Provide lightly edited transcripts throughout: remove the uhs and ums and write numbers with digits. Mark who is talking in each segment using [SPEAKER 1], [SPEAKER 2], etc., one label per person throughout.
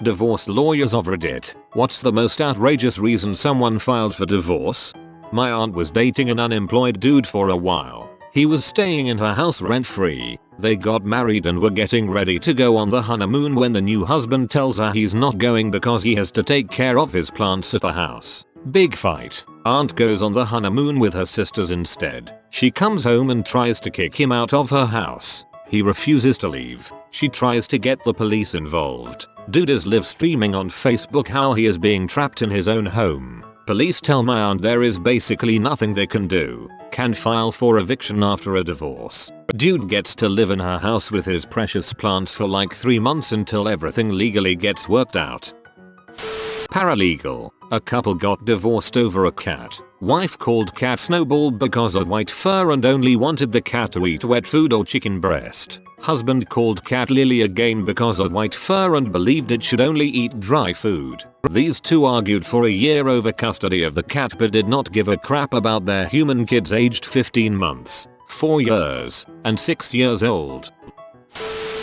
[SPEAKER 1] Divorce lawyers of Reddit. What's the most outrageous reason someone filed for divorce? My aunt was dating an unemployed dude for a while. He was staying in her house rent-free. They got married and were getting ready to go on the honeymoon when the new husband tells her he's not going because he has to take care of his plants at the house. Big fight. Aunt goes on the honeymoon with her sisters instead. She comes home and tries to kick him out of her house. He refuses to leave. She tries to get the police involved. Dude is live streaming on Facebook how he is being trapped in his own home. Police tell my aunt there is basically nothing they can do. Can file for eviction after a divorce. Dude gets to live in her house with his precious plants for like 3 months until everything legally gets worked out. Paralegal. A couple got divorced over a cat. Wife called cat Snowball because of white fur and only wanted the cat to eat wet food or chicken breast. Husband called cat Lily again because of white fur and believed it should only eat dry food. These two argued for a year over custody of the cat but did not give a crap about their human kids aged 15 months, 4 years, and 6 years old.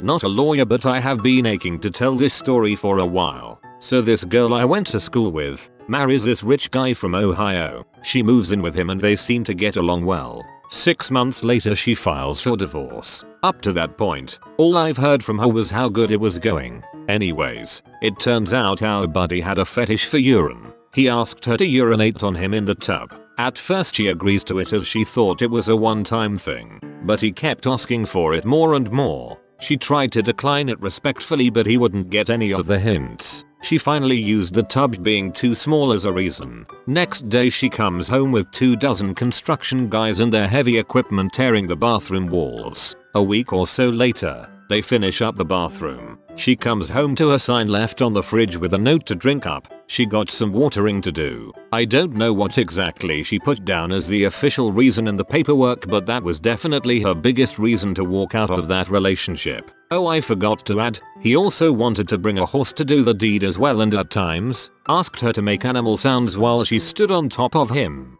[SPEAKER 1] Not a lawyer, but I have been aching to tell this story for a while. So this girl I went to school with marries this rich guy from Ohio. She moves in with him and they seem to get along well. 6 months later she files for divorce. Up to that point, all I've heard from her was how good it was going. Anyways, it turns out our buddy had a fetish for urine. He asked her to urinate on him in the tub. At first she agrees to it as she thought it was a one-time thing, but he kept asking for it more and more. She tried to decline it respectfully but he wouldn't get any of the hints. She finally used the tub being too small as a reason. Next day she comes home with 24 construction guys and their heavy equipment tearing the bathroom walls. A week or so later, they finish up the bathroom. She comes home to a sign left on the fridge with a note to drink up. She got some watering to do. I don't know what exactly she put down as the official reason in the paperwork, but that was definitely her biggest reason to walk out of that relationship. Oh, I forgot to add, he also wanted to bring a horse to do the deed as well and at times asked her to make animal sounds while she stood on top of him.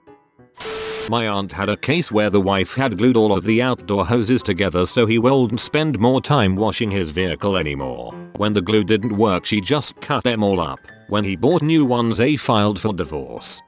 [SPEAKER 1] My aunt had a case where the wife had glued all of the outdoor hoses together so he wouldn't spend more time washing his vehicle anymore. When the glue didn't work she just cut them all up. When he bought new ones they filed for divorce.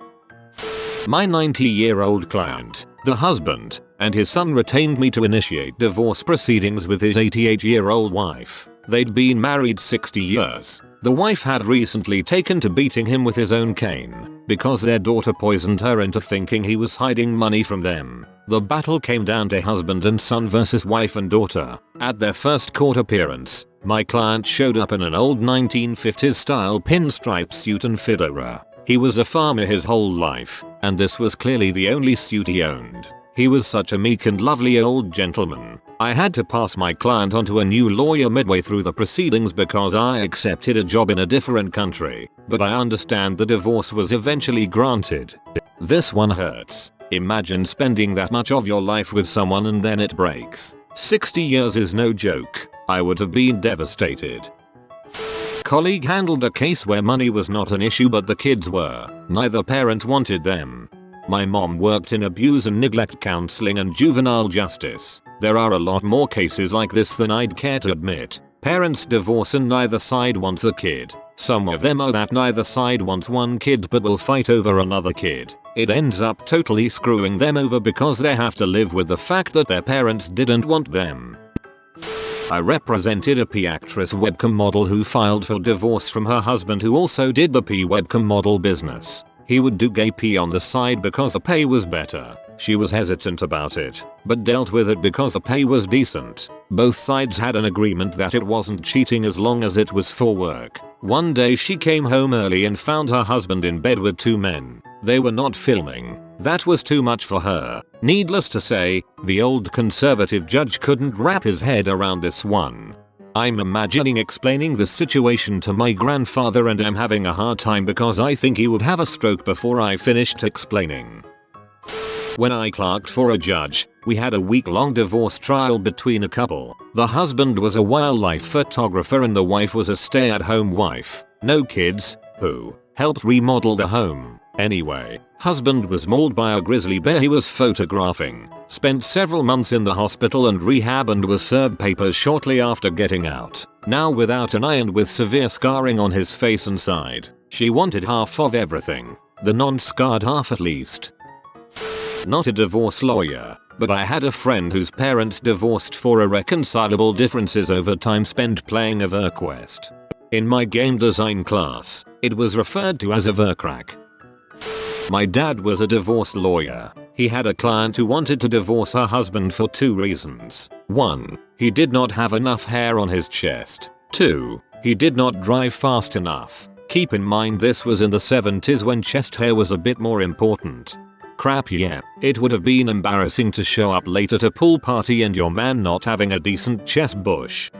[SPEAKER 1] My 90-year-old client, the husband, and his son retained me to initiate divorce proceedings with his 88-year-old wife. They'd been married 60 years. The wife had recently taken to beating him with his own cane because their daughter poisoned her into thinking he was hiding money from them. The battle came down to husband and son versus wife and daughter. At their first court appearance, my client showed up in an old 1950s style pinstripe suit and fedora. He was a farmer his whole life, and this was clearly the only suit he owned. He was such a meek and lovely old gentleman. I had to pass my client on to a new lawyer midway through the proceedings because I accepted a job in a different country, but I understand the divorce was eventually granted. This one hurts. Imagine spending that much of your life with someone and then it breaks. 60 years is no joke. I would have been devastated. Colleague handled a case where money was not an issue but the kids were. Neither parent wanted them. My mom worked in abuse and neglect counseling and juvenile justice. There are a lot more cases like this than I'd care to admit. Parents divorce and neither side wants a kid. Some of them are that neither side wants one kid but will fight over another kid. It ends up totally screwing them over because they have to live with the fact that their parents didn't want them. I represented a P actress webcam model who filed for divorce from her husband who also did the P webcam model business. He would do gay P on the side because the pay was better. She was hesitant about it, but dealt with it because the pay was decent. Both sides had an agreement that it wasn't cheating as long as it was for work. One day she came home early and found her husband in bed with 2 men. They were not filming. That was too much for her. Needless to say, the old conservative judge couldn't wrap his head around this one. I'm imagining explaining the situation to my grandfather and I'm having a hard time because I think he would have a stroke before I finished explaining. When I clerked for a judge, we had a week-long divorce trial between a couple. The husband was a wildlife photographer and the wife was a stay-at-home wife. No kids, who helped remodel the home. Anyway, husband was mauled by a grizzly bear he was photographing, spent several months in the hospital and rehab and was served papers shortly after getting out. Now without an eye and with severe scarring on his face and side. She wanted half of everything. The non-scarred half at least. Not a divorce lawyer, but I had a friend whose parents divorced for irreconcilable differences over time spent playing EverQuest. In my game design class, it was referred to as EverCrack. My dad was a divorce lawyer. He had a client who wanted to divorce her husband for 2 reasons. 1. He did not have enough hair on his chest. 2. He did not drive fast enough. Keep in mind this was in the 70s when chest hair was a bit more important. Crap, yeah, it would have been embarrassing to show up late at a pool party and your man not having a decent chest bush.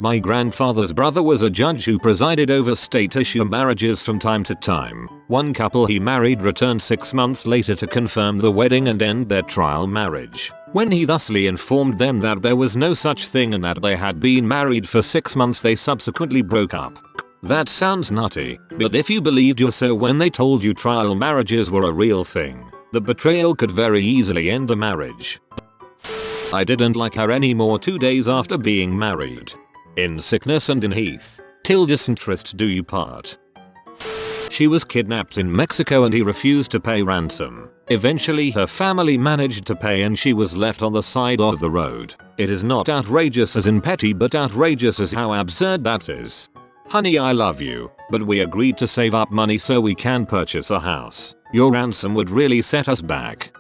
[SPEAKER 1] My grandfather's brother was a judge who presided over state issue marriages from time to time. One couple he married returned 6 months later to confirm the wedding and end their trial marriage. When he thusly informed them that there was no such thing and that they had been married for 6 months, they subsequently broke up. That sounds nutty, but if you believed you so when they told you trial marriages were a real thing, the betrayal could very easily end the marriage. I didn't like her anymore 2 days after being married. In sickness and in heath, till disinterest do you part. She was kidnapped in Mexico and he refused to pay ransom. Eventually her family managed to pay and she was left on the side of the road. It is not outrageous as in petty, but outrageous as how absurd that is. Honey, I love you, but we agreed to save up money so we can purchase a house. Your ransom would really set us back.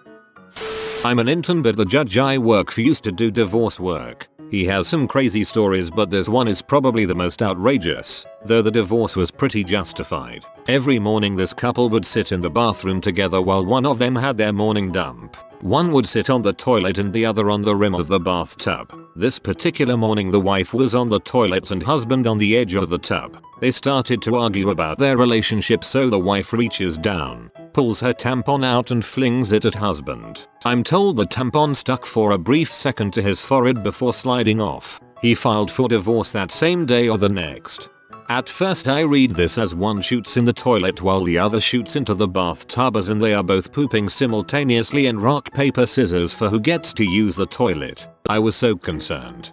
[SPEAKER 1] I'm an intern, but the judge I work for used to do divorce work. He has some crazy stories, but this one is probably the most outrageous, though the divorce was pretty justified. Every morning this couple would sit in the bathroom together while one of them had their morning dump. One would sit on the toilet and the other on the rim of the bathtub. This particular morning the wife was on the toilet and husband on the edge of the tub. They started to argue about their relationship, so the wife reaches down, pulls her tampon out and flings it at husband. I'm told the tampon stuck for a brief second to his forehead before sliding off. He filed for divorce that same day or the next. At first I read this as one shoots in the toilet while the other shoots into the bathtub, as in they are both pooping simultaneously, and rock paper scissors for who gets to use the toilet. I was so concerned.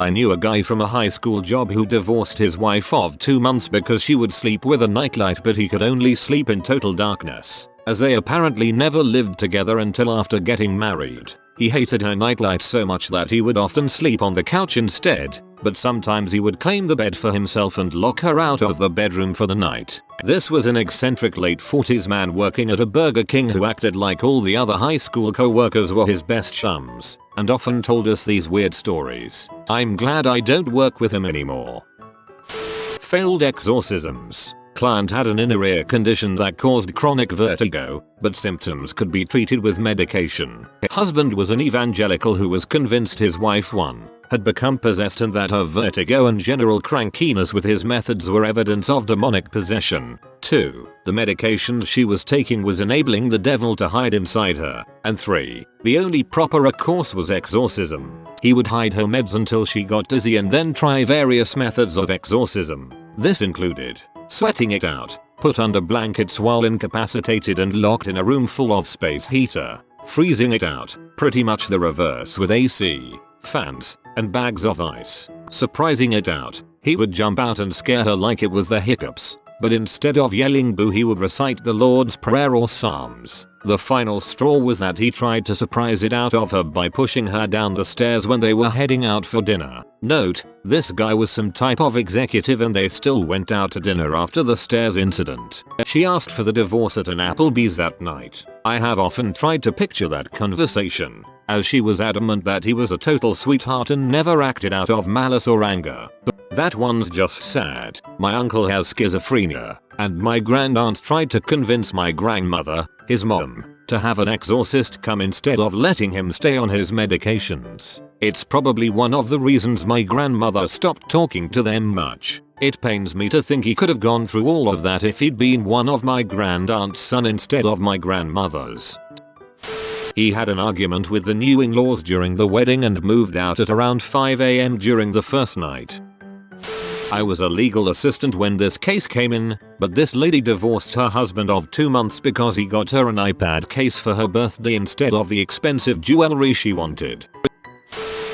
[SPEAKER 1] I knew a guy from a high school job who divorced his wife of 2 months because she would sleep with a nightlight but he could only sleep in total darkness, as they apparently never lived together until after getting married. He hated her nightlight so much that he would often sleep on the couch instead, but sometimes he would claim the bed for himself and lock her out of the bedroom for the night. This was an eccentric late 40s man working at a Burger King who acted like all the other high school co-workers were his best chums, and often told us these weird stories. I'm glad I don't work with him anymore. Failed exorcisms. Client had an inner ear condition that caused chronic vertigo, but symptoms could be treated with medication. Husband was an evangelical who was convinced his wife 1. had become possessed and that her vertigo and general crankiness with his methods were evidence of demonic possession. 2. The medication she was taking was enabling the devil to hide inside her. And 3. The only proper recourse was exorcism. He would hide her meds until she got dizzy and then try various methods of exorcism. This included sweating it out, put under blankets while incapacitated and locked in a room full of space heater, freezing it out, pretty much the reverse with AC, fans, and bags of ice. Surprising it out, he would jump out and scare her like it was the hiccups, but instead of yelling boo he would recite the Lord's Prayer or Psalms. The final straw was that he tried to surprise it out of her by pushing her down the stairs when they were heading out for dinner. Note, this guy was some type of executive and they still went out to dinner after the stairs incident. She asked for the divorce at an Applebee's that night. I have often tried to picture that conversation, as she was adamant that he was a total sweetheart and never acted out of malice or anger. That one's just sad. My uncle has schizophrenia, and my grandaunt tried to convince my grandmother, his mom, to have an exorcist come instead of letting him stay on his medications. It's probably one of the reasons my grandmother stopped talking to them much. It pains me to think he could have gone through all of that if he'd been one of my grandaunt's son instead of my grandmother's. He had an argument with the new in-laws during the wedding and moved out at around 5 AM during the first night. I was a legal assistant when this case came in, but this lady divorced her husband of 2 months because he got her an iPad case for her birthday instead of the expensive jewelry she wanted.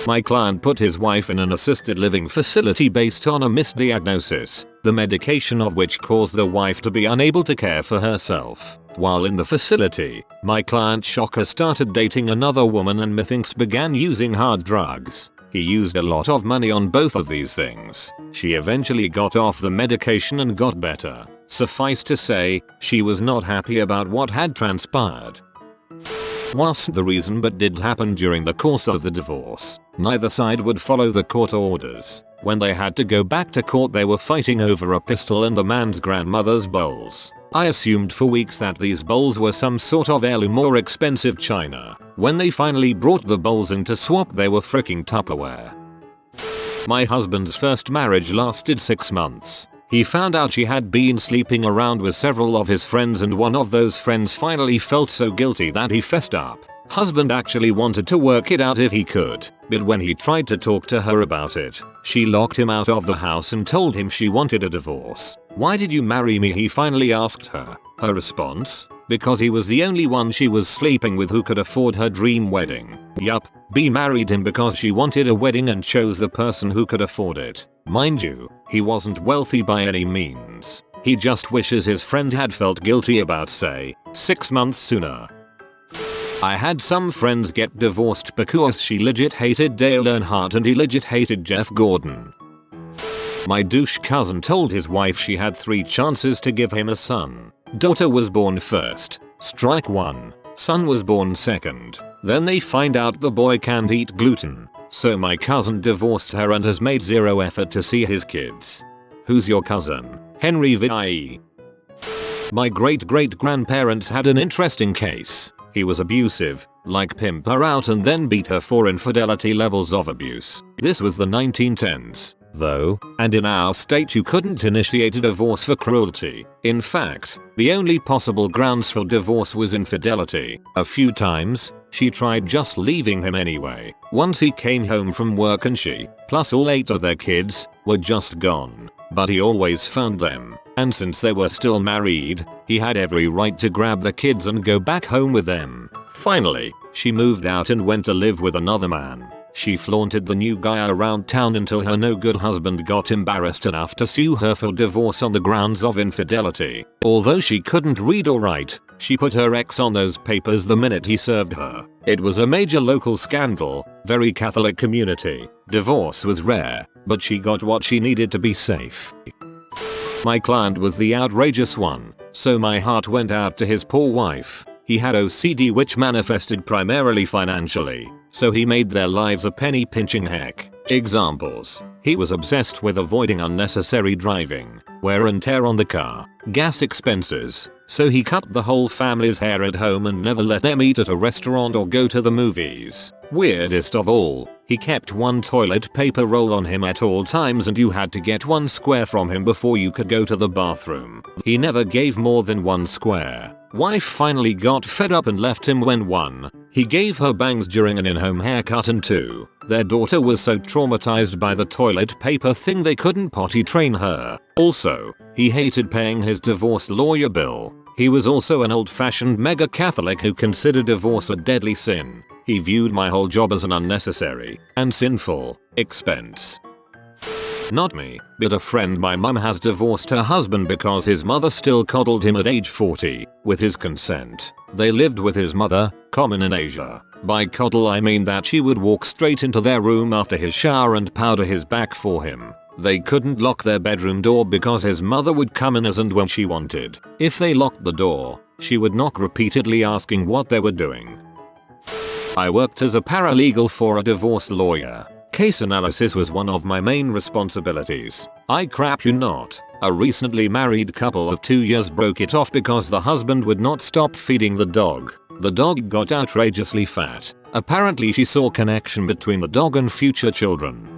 [SPEAKER 1] My client put his wife in an assisted living facility based on a misdiagnosis, the medication of which caused the wife to be unable to care for herself. While in the facility, my client shocker started dating another woman and methinks began using hard drugs. He used a lot of money on both of these things. She eventually got off the medication and got better. Suffice to say, she was not happy about what had transpired. Wasn't the reason but did happen during the course of the divorce. Neither side would follow the court orders. When they had to go back to court they were fighting over a pistol and the man's grandmother's bowls. I assumed for weeks that these bowls were some sort of heirloom or expensive china. When they finally brought the bowls in to swap they were freaking Tupperware. My husband's first marriage lasted 6 months. He found out she had been sleeping around with several of his friends and one of those friends finally felt so guilty that he fessed up. Husband actually wanted to work it out if he could, but when he tried to talk to her about it, she locked him out of the house and told him she wanted a divorce. "Why did you marry me?" he finally asked her. Her response? Because he was the only one she was sleeping with who could afford her dream wedding. Yup, B married him because she wanted a wedding and chose the person who could afford it. Mind you, he wasn't wealthy by any means. He just wishes his friend had felt guilty about say, 6 months sooner. I had some friends get divorced because she legit hated Dale Earnhardt and he legit hated Jeff Gordon. My douche cousin told his wife she had 3 chances to give him a son. Daughter was born first, strike 1. Son was born second. Then they find out the boy can't eat gluten. So my cousin divorced her and has made 0 effort to see his kids. Who's your cousin? Henry VIE. My great-great-grandparents had an interesting case. He was abusive, like pimp her out and then beat her for infidelity levels of abuse. This was the 1910s, though, and in our state you couldn't initiate a divorce for cruelty. In fact, the only possible grounds for divorce was infidelity. A few times, she tried just leaving him anyway. Once he came home from work and she, plus all 8 of their kids, were just gone. But he always found them, and since they were still married, he had every right to grab the kids and go back home with them. Finally, she moved out and went to live with another man. She flaunted the new guy around town until her no-good husband got embarrassed enough to sue her for divorce on the grounds of infidelity. Although she couldn't read or write, she put her ex on those papers the minute he served her. It was a major local scandal, very Catholic community. Divorce was rare, but she got what she needed to be safe. My client was the outrageous one, so my heart went out to his poor wife. He had OCD which manifested primarily financially, so he made their lives a penny pinching heck. Examples: he was obsessed with avoiding unnecessary driving, wear and tear on the car, gas expenses, so he cut the whole family's hair at home and never let them eat at a restaurant or go to the movies. Weirdest of all, he kept 1 toilet paper roll on him at all times and you had to get 1 square from him before you could go to the bathroom. He never gave more than 1 square. Wife finally got fed up and left him when 1. He gave her bangs during an in-home haircut and 2. Their daughter was so traumatized by the toilet paper thing they couldn't potty train her. Also, he hated paying his divorce lawyer bill. He was also an old-fashioned mega Catholic who considered divorce a deadly sin. He viewed my whole job as an unnecessary and sinful expense. Not me, but a friend. My mum has divorced her husband because his mother still coddled him at age 40, with his consent. They lived with his mother, common in Asia. By coddle I mean that she would walk straight into their room after his shower and powder his back for him. They couldn't lock their bedroom door because his mother would come in as and when she wanted. If they locked the door, she would knock repeatedly asking what they were doing. I worked as a paralegal for a divorce lawyer. Case analysis was one of my main responsibilities. I crap you not. A recently married couple of 2 years broke it off because the husband would not stop feeding the dog. The dog got outrageously fat. Apparently she saw connection between the dog and future children.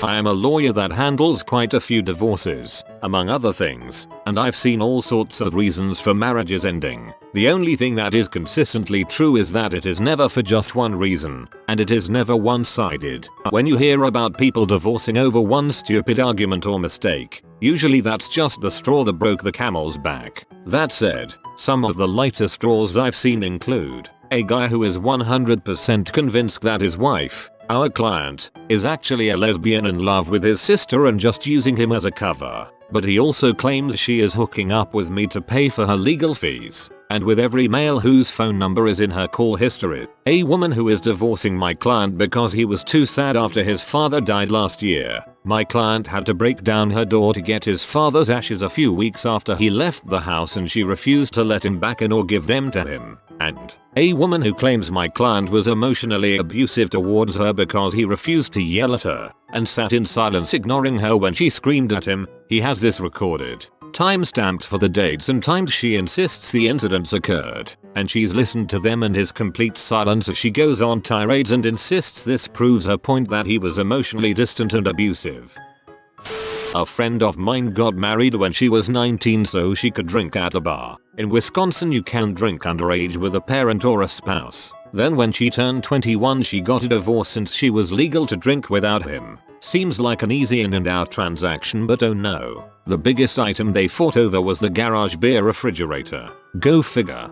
[SPEAKER 1] I am a lawyer that handles quite a few divorces, among other things, and I've seen all sorts of reasons for marriages ending. The only thing that is consistently true is that it is never for just one reason, and it is never one-sided. When you hear about people divorcing over one stupid argument or mistake, usually that's just the straw that broke the camel's back. That said, some of the lighter straws I've seen include a guy who is 100% convinced that his wife, our client, is actually a lesbian in love with his sister and just using him as a cover. But he also claims she is hooking up with me to pay for her legal fees, and with every male whose phone number is in her call history. A woman who is divorcing my client because he was too sad after his father died last year. My client had to break down her door to get his father's ashes a few weeks after he left the house, and she refused to let him back in or give them to him. And a woman who claims my client was emotionally abusive towards her because he refused to yell at her and sat in silence ignoring her when she screamed at him. He has this recorded, time-stamped for the dates and times she insists the incidents occurred, and she's listened to them in his complete silence as she goes on tirades and insists this proves her point that he was emotionally distant and abusive. A friend of mine got married when she was 19 so she could drink at a bar. In Wisconsin you can drink underage with a parent or a spouse. Then when she turned 21 she got a divorce since she was legal to drink without him. Seems like an easy in and out transaction, but oh no. The biggest item they fought over was the garage beer refrigerator. Go figure.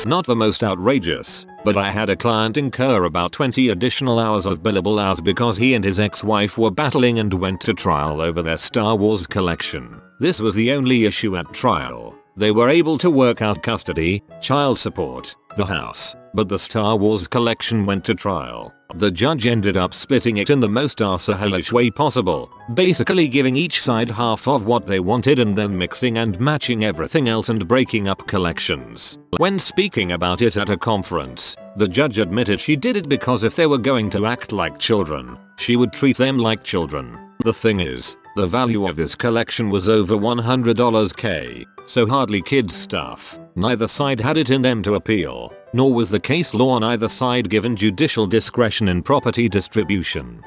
[SPEAKER 1] Not the most outrageous, but I had a client incur about 20 additional hours of billable hours because he and his ex-wife were battling and went to trial over their Star Wars collection. This was the only issue at trial. They were able to work out custody, child support, the house, but the Star Wars collection went to trial. The judge ended up splitting it in the most arseholish way possible, basically giving each side half of what they wanted and then mixing and matching everything else and breaking up collections. When speaking about it at a conference, the judge admitted she did it because if they were going to act like children, she would treat them like children. The thing is, the value of this collection was over $100K, so hardly kids stuff. Neither side had it in them to appeal, nor was the case law on either side given judicial discretion in property distribution.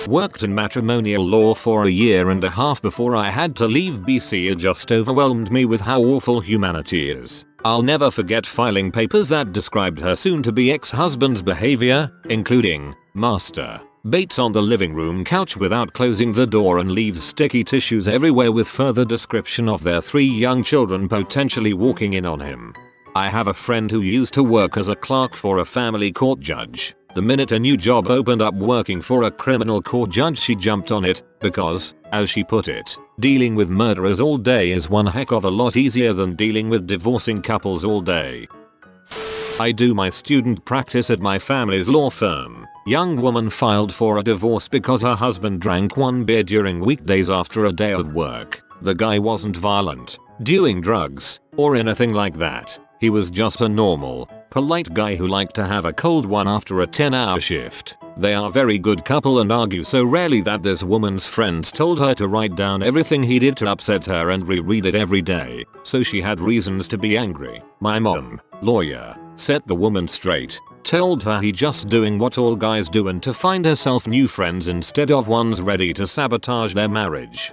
[SPEAKER 1] Worked in matrimonial law for a year and a half before I had to leave BC. It just overwhelmed me with how awful humanity is. I'll never forget filing papers that described her soon-to-be ex-husband's behavior, including master baits on the living room couch without closing the door and leaves sticky tissues everywhere, with further description of their 3 young children potentially walking in on him. I have a friend who used to work as a clerk for a family court judge. The minute a new job opened up working for a criminal court judge she jumped on it, because, as she put it, dealing with murderers all day is one heck of a lot easier than dealing with divorcing couples all day. I do my student practice at my family's law firm. Young woman filed for a divorce because her husband drank 1 beer during weekdays after a day of work. The guy wasn't violent, doing drugs, or anything like that. He was just a normal, polite guy who liked to have a cold one after a 10-hour shift. They are a very good couple and argue so rarely that this woman's friends told her to write down everything he did to upset her and reread it every day, so she had reasons to be angry. My mom, lawyer, set the woman straight, told her he just doing what all guys do and to find herself new friends instead of ones ready to sabotage their marriage.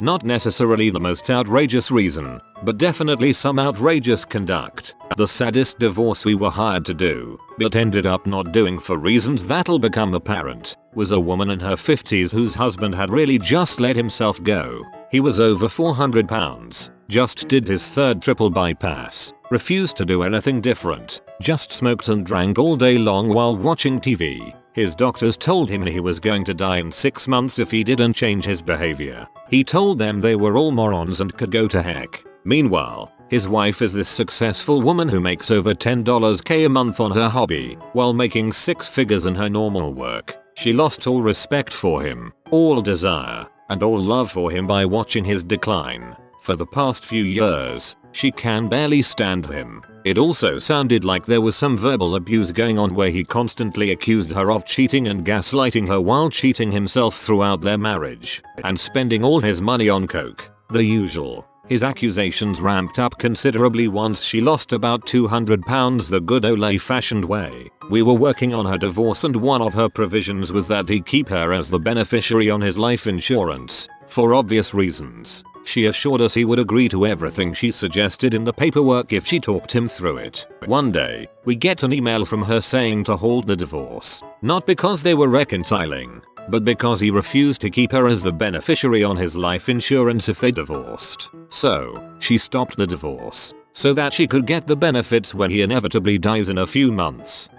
[SPEAKER 1] Not necessarily the most outrageous reason, but definitely some outrageous conduct. The saddest divorce we were hired to do, but ended up not doing for reasons that'll become apparent, was a woman in her 50s whose husband had really just let himself go. He was over 400 pounds, just did his 3rd triple bypass, refused to do anything different, just smoked and drank all day long while watching TV. His doctors told him he was going to die in 6 months if he didn't change his behavior. He told them they were all morons and could go to heck. Meanwhile, his wife is this successful woman who makes over $10K a month on her hobby, while making 6 figures in her normal work. She lost all respect for him, all desire, and all love for him by watching his decline. For the past few years, she can barely stand him. It also sounded like there was some verbal abuse going on where he constantly accused her of cheating and gaslighting her while cheating himself throughout their marriage, and spending all his money on coke. The usual. His accusations ramped up considerably once she lost about 200 pounds the good old-fashioned way. We were working on her divorce and one of her provisions was that he keep her as the beneficiary on his life insurance, for obvious reasons. She assured us he would agree to everything she suggested in the paperwork if she talked him through it. One day, we get an email from her saying to hold the divorce, not because they were reconciling, but because he refused to keep her as the beneficiary on his life insurance if they divorced. So, she stopped the divorce, so that she could get the benefits when he inevitably dies in a few months.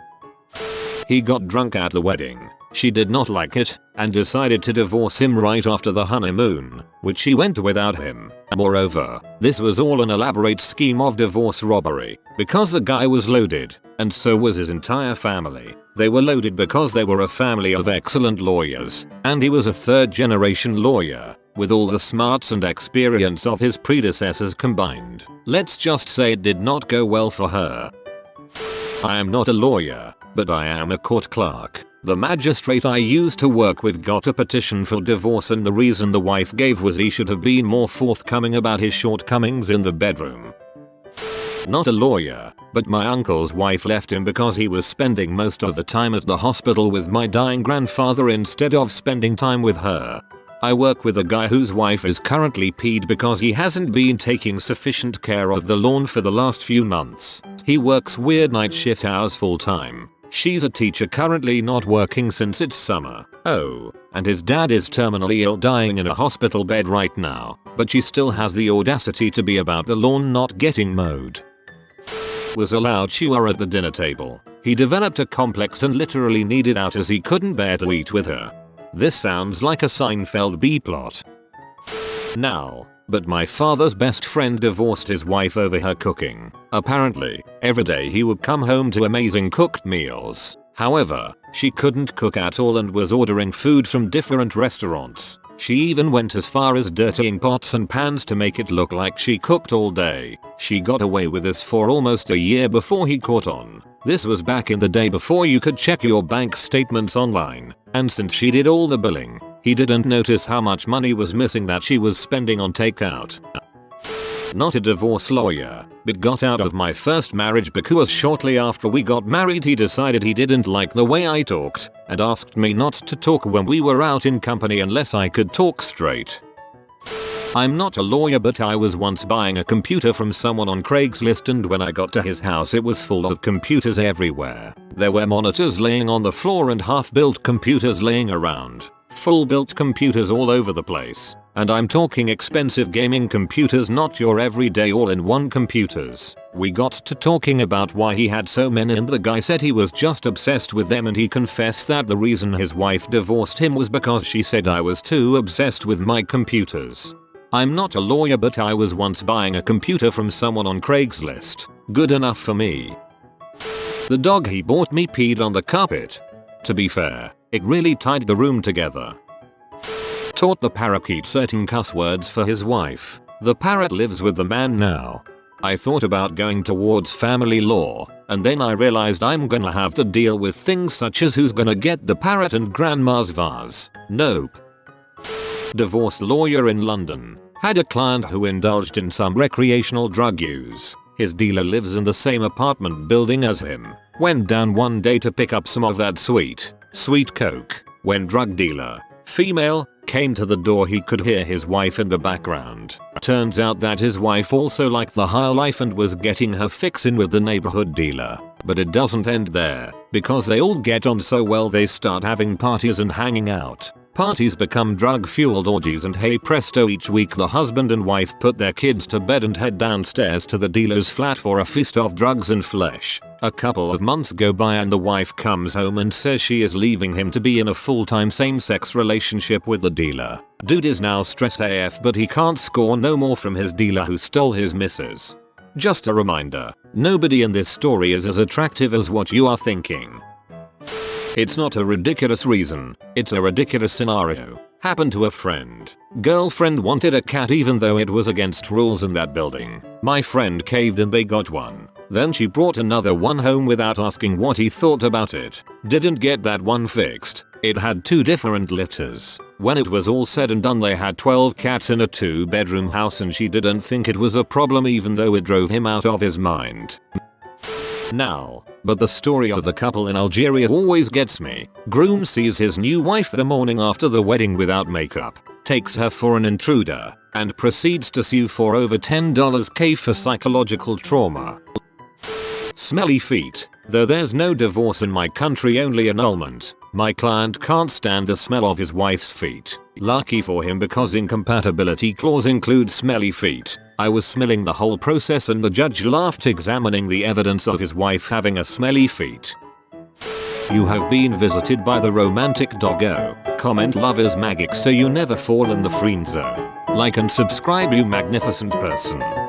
[SPEAKER 1] He got drunk at the wedding. She did not like it, and decided to divorce him right after the honeymoon, which she went without him. Moreover, this was all an elaborate scheme of divorce robbery, because the guy was loaded, and so was his entire family. They were loaded because they were a family of excellent lawyers, and he was a third-generation lawyer, with all the smarts and experience of his predecessors combined. Let's just say it did not go well for her. I am not a lawyer, but I am a court clerk. The magistrate I used to work with got a petition for divorce, and the reason the wife gave was he should have been more forthcoming about his shortcomings in the bedroom. Not a lawyer, but my uncle's wife left him because he was spending most of the time at the hospital with my dying grandfather instead of spending time with her. I work with a guy whose wife is currently peed because he hasn't been taking sufficient care of the lawn for the last few months. He works weird night shift hours full time. She's a teacher currently not working since it's summer. Oh, and his dad is terminally ill, dying in a hospital bed right now, but she still has the audacity to be about the lawn not getting mowed. Was a loud chewer at the dinner table. He developed a complex and literally needed out as he couldn't bear to eat with her. This sounds like a Seinfeld B-plot. Now, but my father's best friend divorced his wife over her cooking. Apparently, every day he would come home to amazing cooked meals. However, she couldn't cook at all and was ordering food from different restaurants. She even went as far as dirtying pots and pans to make it look like she cooked all day. She got away with this for almost a year before he caught on. This was back in the day before you could check your bank statements online, and since she did all the billing, he didn't notice how much money was missing that she was spending on takeout. Not a divorce lawyer, but got out of my first marriage because shortly after we got married he decided he didn't like the way I talked, and asked me not to talk when we were out in company unless I could talk straight. I'm not a lawyer, but I was once buying a computer from someone on Craigslist, and when I got to his house it was full of computers everywhere. There were monitors laying on the floor and half-built computers laying around. Full-built computers all over the place. And I'm talking expensive gaming computers, not your everyday all-in-one computers. We got to talking about why he had so many, and the guy said he was just obsessed with them, and he confessed that the reason his wife divorced him was because she said I was too obsessed with my computers. I'm not a lawyer, but I was once buying a computer from someone on Craigslist. Good enough for me. The dog he bought me peed on the carpet. To be fair, it really tied the room together. Taught the parakeet certain cuss words for his wife. The parrot lives with the man now. I thought about going towards family law, and then I realized I'm gonna have to deal with things such as who's gonna get the parrot and grandma's vase. Nope. Divorce lawyer in London. Had a client who indulged in some recreational drug use. His dealer lives in the same apartment building as him. Went down one day to pick up some of that sweet coke. When drug dealer, female, came to the door he could hear his wife in the background. Turns out that his wife also liked the high life and was getting her fix in with the neighborhood dealer. But it doesn't end there, because they all get on so well they start having parties and hanging out. Parties become drug-fueled orgies, and hey presto, each week the husband and wife put their kids to bed and head downstairs to the dealer's flat for a feast of drugs and flesh. A couple of months go by and the wife comes home and says she is leaving him to be in a full-time same-sex relationship with the dealer. Dude is now stressed AF, but he can't score no more from his dealer who stole his missus. Just a reminder, nobody in this story is as attractive as what you are thinking. It's not a ridiculous reason, it's a ridiculous scenario. Happened to a friend. Girlfriend wanted a cat even though it was against rules in that building. My friend caved and they got one. Then she brought another one home without asking what he thought about it. Didn't get that one fixed. It had 2 different litters. When it was all said and done they had 12 cats in a 2-bedroom house, and she didn't think it was a problem even though it drove him out of his mind. Now, but the story of the couple in Algeria always gets me. Groom sees his new wife the morning after the wedding without makeup. takes her for an intruder, and proceeds to sue for over $10K for psychological trauma. Smelly feet. Though there's no divorce in my country, only annulment, my client can't stand the smell of his wife's feet. Lucky for him, because incompatibility clause includes smelly feet. I was smelling the whole process and the judge laughed, examining the evidence of his wife having a smelly feet. You have been visited by the romantic doggo. Comment love is magic so you never fall in the friend zone. Like and subscribe, you magnificent person.